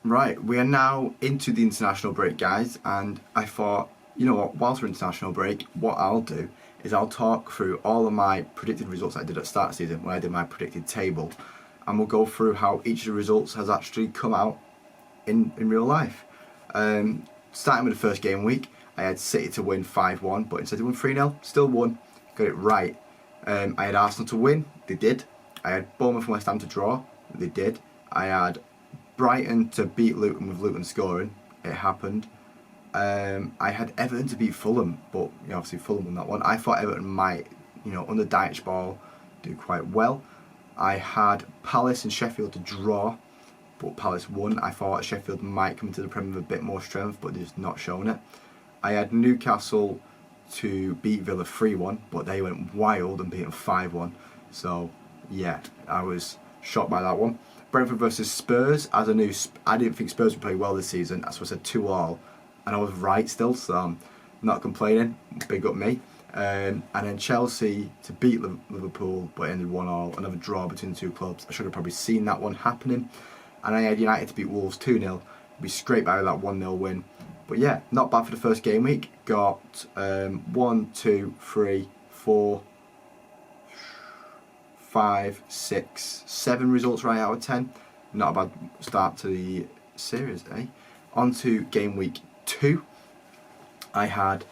Right, we are now into the international break, guys, and I thought, you know what, whilst we're international break, what I'll do is I'll talk through all of my predicted results I did at the start of the season when I did my predicted table, and we'll go through how each of the results has actually come out in real life. Starting with the first game week, I had City to win 5-1, but instead they won 3-0, still won, got it right. I had Arsenal to win, they did. I had Bournemouth and West Ham to draw, they did. I had Brighton to beat Luton with Luton scoring, it happened. I had Everton to beat Fulham, but obviously Fulham won that one. I thought Everton might, under Dyche ball, do quite well. I had Palace and Sheffield to draw, but Palace won. I thought Sheffield might come into the Premier with a bit more strength, but they're just not showing it. I had Newcastle to beat Villa 3-1, but they went wild and beat them 5-1. So yeah, I was shocked by that one. Brentford versus Spurs, as I knew, I didn't think Spurs would play well this season, so I said 2-2, and I was right still, so I'm not complaining, big up me. And then Chelsea to beat Liverpool, but ended 1-1, another draw between the two clubs. I should have probably seen that one happening. And I had United to beat Wolves 2-0, be scraped out of that 1-0 win. But yeah, not bad for the first game week. Got 1, 2, 3, 4, 5, 6, 7 results right out of 10. Not a bad start to the series, eh? On to game week 2. I had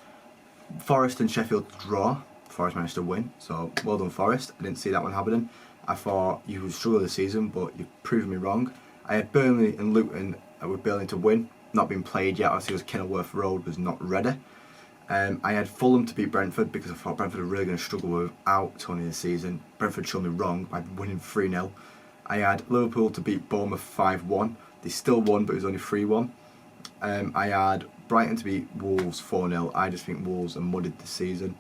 Forest and Sheffield draw. Forest managed to win, so well done Forest. I didn't see that one happening. I thought you would struggle this season, but you've proven me wrong. I had Burnley and Luton with Burnley to win. Not been played yet, obviously because Kenilworth Road was not ready. I had Fulham to beat Brentford because I thought Brentford were really going to struggle without Tony this season. Brentford showed me wrong by winning 3-0. I had Liverpool to beat Bournemouth 5-1. They still won, but it was only 3-1. I had Brighton to beat Wolves 4-0. I just think Wolves are muddied this season.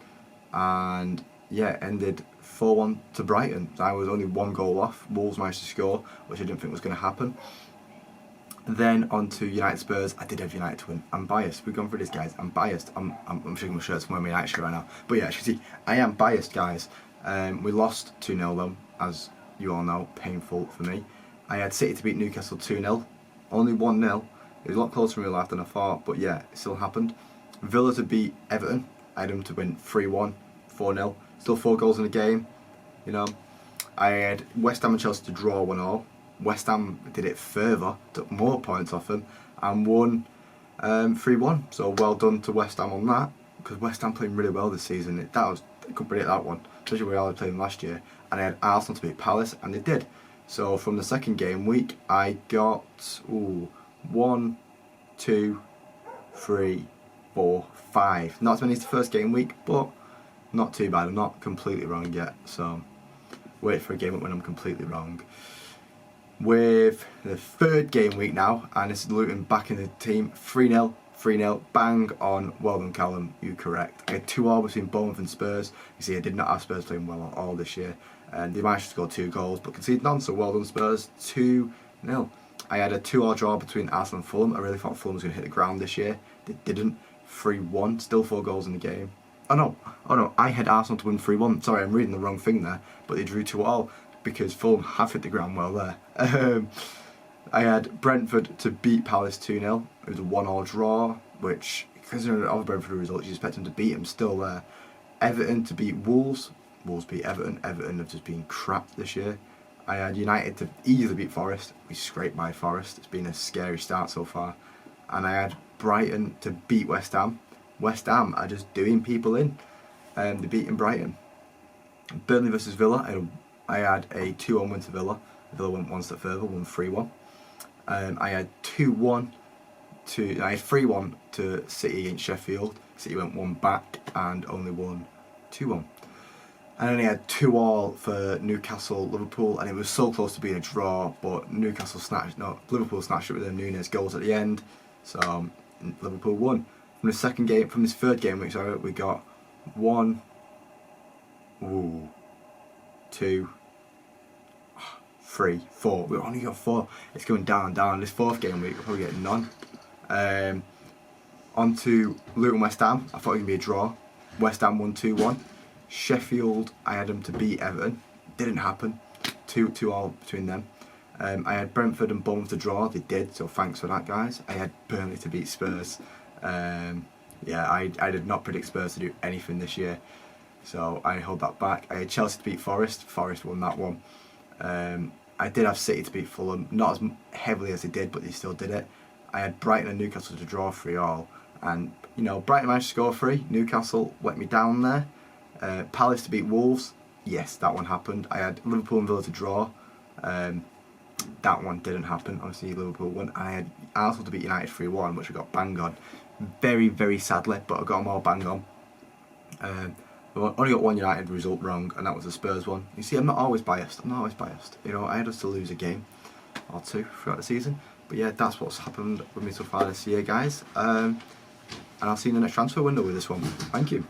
And yeah, ended 4-1 to Brighton. I was only 1 goal off. Wolves managed to score, which I didn't think was going to happen. Then on to United Spurs. I did have United to win. I'm biased. We've gone through this, guys. I'm biased. I'm shaking my shirt from wearing my United shirt right now. But yeah, as you can see, I am biased, guys. We lost 2-0 though, as you all know. Painful for me. I had City to beat Newcastle 2-0. Only 1-0. It was a lot closer in real life than I thought, but yeah, it still happened. Villa to beat Everton. I had them to win 3-1, 4-0. Still 4 goals in the game. I had West Ham and Chelsea to draw 1-1. West Ham did it further, took more points off them, and won 3-1. So well done to West Ham on that, because West Ham playing really well this season. I could predict that one, especially where I was playing last year. And I had Arsenal to beat Palace, and they did. So from the second game week, I got 1, 2, 3, 4, 5. Not as many as the first game week, but not too bad. I'm not completely wrong yet, so wait for a game week when I'm completely wrong. With the third game week now, and this is Luton back in the team, 3-0, 3-0, bang on. Well done, Callum, you correct. I had 2-2 between Bournemouth and Spurs. You see, I did not have Spurs playing well at all this year, and they managed to score 2 goals, but conceded none, so well done Spurs, 2-0. I had a 2-2 draw between Arsenal and Fulham. I really thought Fulham was going to hit the ground this year. They didn't. 3-1, still 4 goals in the game. Oh no, I had Arsenal to win 3-1. Sorry, I'm reading the wrong thing there, but they drew 2-2. Because Fulham have hit the ground well there. I had Brentford to beat Palace 2-0. It was a 1-1 draw, which, considering the other Brentford results, you expect them to beat them, still there. Everton to beat Wolves. Wolves beat Everton. Everton have just been crap this year. I had United to easily beat Forest. We scraped by Forest. It's been a scary start so far. And I had Brighton to beat West Ham. West Ham are just doing people in. They're beating Brighton. Burnley versus Villa. I had a 2-1 win to Villa. Villa went one step further, won 3-1. I had 3-1 to City against Sheffield. City went 1 back and only won 2-1. And then I had 2-2 for Newcastle, Liverpool, and it was so close to being a draw, but Liverpool snatched it with their Nunes goals at the end. So Liverpool won. From this third game week, we got 1, 2, 3, 4. We only got 4. It's going down. This fourth game week, we'll probably get none. On to Luton West Ham. I thought it was going to be a draw. West Ham won 2-1. Sheffield, I had them to beat Everton. Didn't happen. 2-2 between them. I had Brentford and Bournemouth to draw. They did, so thanks for that, guys. I had Burnley to beat Spurs. Yeah, I did not predict Spurs to do anything this year, so I hold that back. I had Chelsea to beat Forest. Forest won that one. I did have City to beat Fulham, not as heavily as they did, but they still did it. I had Brighton and Newcastle to draw 3-3, and you know, Brighton managed to score 3. Newcastle let me down there. Palace to beat Wolves. Yes, that one happened. I had Liverpool and Villa to draw. That one didn't happen. Obviously, Liverpool won. I had Arsenal to beat United 3-1, which I got bang on. Very, very sadly, but I got them all bang on. I only got one United result wrong, and that was the Spurs one. You see, I'm not always biased. You know, I had us to lose a game or two throughout the season. But yeah, that's what's happened with me so far this year, guys. And I'll see you in the next transfer window with this one. Thank you.